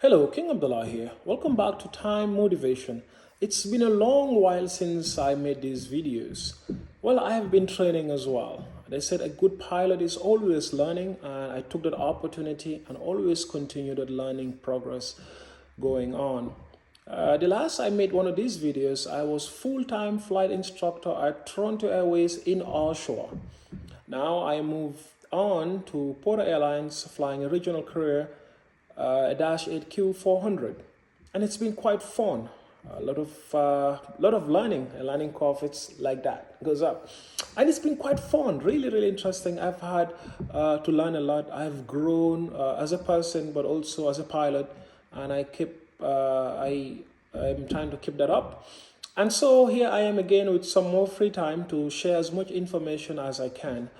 Hello, King Abdullah here. Welcome back to Time Motivation. It's been a long while since I made these videos. Well, I have been training as well. They said a good pilot is always learning, and I took that opportunity and always continued that learning progress going on. The last I made one of these videos, I was full-time flight instructor at Toronto Airways in Oshawa. Now I move on to Porter Airlines flying a regional career, a Dash 8Q 400, and it's been quite fun. A lot of learning, and learning curve. It's like that goes up, and it's been quite fun. Really interesting. I've had to learn a lot. I've grown as a person, but also as a pilot, and I'm trying to keep that up. And so here I am again with some more free time to share as much information as I can.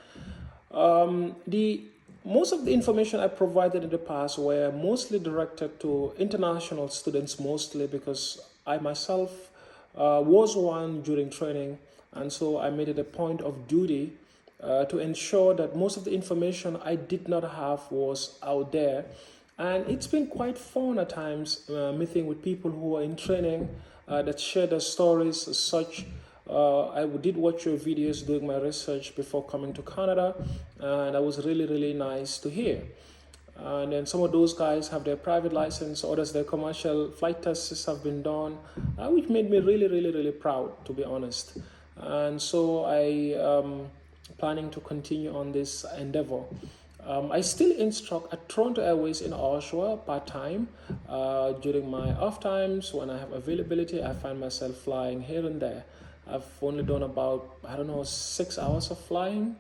The Most of the information I provided in the past were mostly directed to international students, mostly because I myself was one during training, and so I made it a point of duty to ensure that most of the information I did not have was out there. And it's been quite fun at times meeting with people who are in training that share their stories as such. I did watch your videos doing my research before coming to Canada, and that was really nice to hear. And then some of those guys have their private license, others their commercial flight tests have been done, which made me really proud, to be honest. And so I am planning to continue on this endeavor. I still instruct at Toronto Airways in Oshawa part-time. During my off times, when I have availability, I find myself flying here and there. I've only done about, 6 hours of flying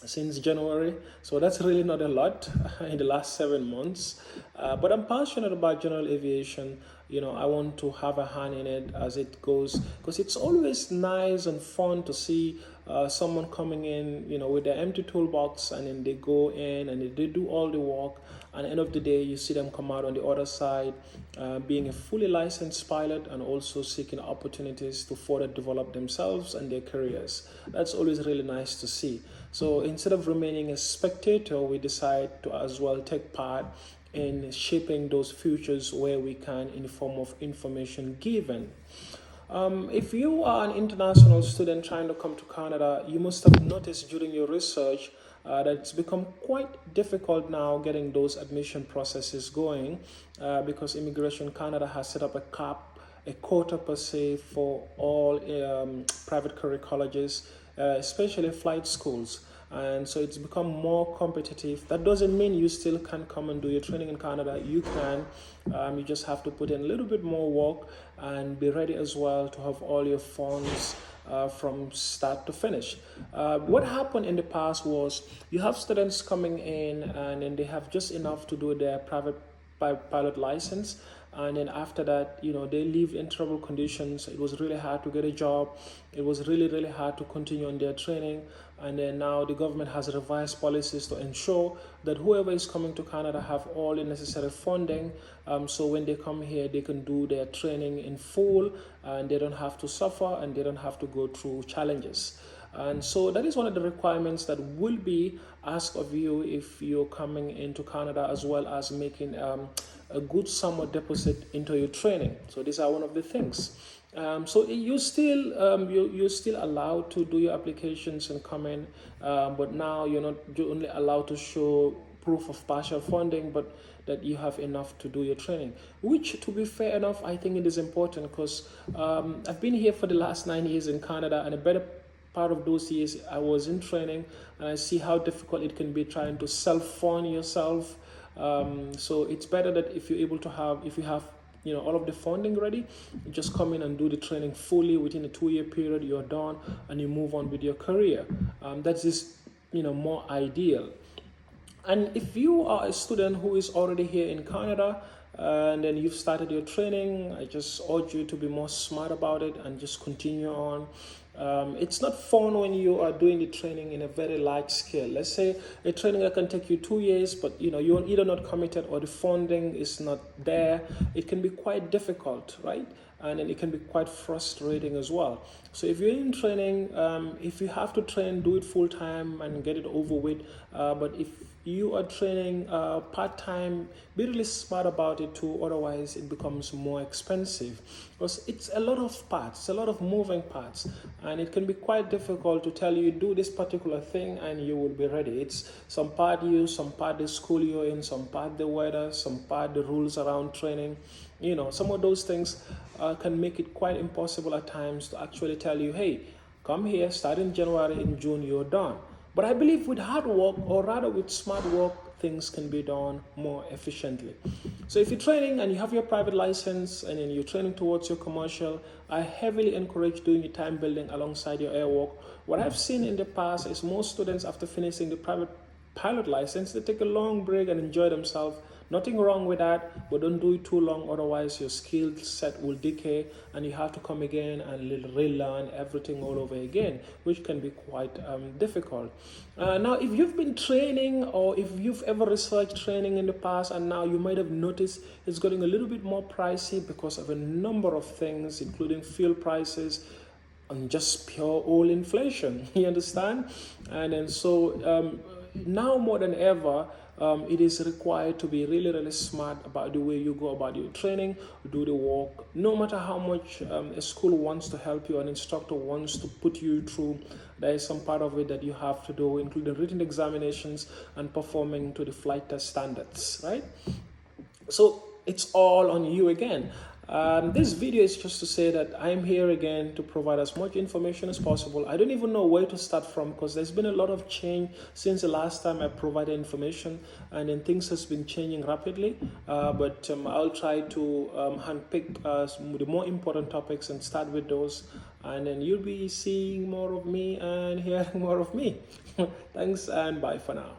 since January. So that's really not a lot in the last 7 months. But I'm passionate about general aviation. I want to have a hand in it as it goes, because it's always nice and fun to see someone coming in, with their empty toolbox, and then they go in and they do all the work. And at the end of the day, you see them come out on the other side, being a fully licensed pilot and also seeking opportunities to further develop themselves and their careers. That's always really nice to see. So instead of remaining a spectator, we decide to as well take part in shaping those futures where we can in the form of information given. If you are an international student trying to come to Canada, you must have noticed during your research that it's become quite difficult now getting those admission processes going because Immigration Canada has set up a quota per se for all private career colleges, especially flight schools. And so it's become more competitive. That doesn't mean you still can come and do your training in Canada. You can. You just have to put in a little bit more work and be ready as well to have all your funds from start to finish. What happened in the past was you have students coming in and then they have just enough to do their private pilot license, and then after that, they live in trouble conditions. It was really hard to get a job. It was really hard to continue on their training. And then now the government has revised policies to ensure that whoever is coming to Canada have all the necessary funding, so when they come here they can do their training in full, and they don't have to suffer and they don't have to go through challenges. And so that is one of the requirements that will be asked of you if you're coming into Canada, as well as making a good sum of deposit into your training. So these are one of the things. So you're still allowed to do your applications and come in, but now you're only allowed to show proof of partial funding, but that you have enough to do your training, which, to be fair enough, I think it is important, because I've been here for the last 9 years in Canada, and a better part of those years I was in training, and I see how difficult it can be trying to self-fund yourself. So it's better that if you have all of the funding ready, you just come in and do the training fully within a 2-year period. You're done and you move on with your career. That is more ideal. And if you are a student who is already here in Canada, and then you've started your training, I just urge you to be more smart about it and just continue on. It's not fun when you are doing the training in a very large scale. Let's say a training that can take you 2 years, but you're either not committed or the funding is not there. It can be quite difficult, right? And then it can be quite frustrating as well. So if you're in training, if you have to train, do it full time and get it over with. But if you are training part-time, be really smart about it too, otherwise it becomes more expensive, because it's a lot of parts, a lot of moving parts, and it can be quite difficult to tell you do this particular thing and you will be ready. It's some part you, some part the school you're in, some part the weather, some part the rules around training. Some of those things can make it quite impossible at times to actually tell you, hey, come here, start in January, in June you're done. But I believe with hard work, or rather with smart work, things can be done more efficiently. So if you're training and you have your private license and then you're training towards your commercial, I heavily encourage doing your time building alongside your airwork. What I've seen in the past is most students, after finishing the private pilot license, they take a long break and enjoy themselves. Nothing wrong with that, but don't do it too long, otherwise your skill set will decay and you have to come again and relearn everything all over again, which can be quite difficult. Now, if you've been training, or if you've ever researched training in the past, and now you might have noticed it's getting a little bit more pricey because of a number of things, including fuel prices and just pure old inflation. You understand? And then now more than ever, it is required to be really, really smart about the way you go about your training, do the work. No matter how much a school wants to help you, an instructor wants to put you through, there is some part of it that you have to do, including written examinations and performing to the flight test standards, right? So it's all on you again. This video is just to say that I'm here again to provide as much information as possible. I don't even know where to start from, because there's been a lot of change since the last time I provided information, and then things has been changing rapidly. But I'll try to handpick the more important topics and start with those, and then you'll be seeing more of me and hearing more of me. Thanks and bye for now.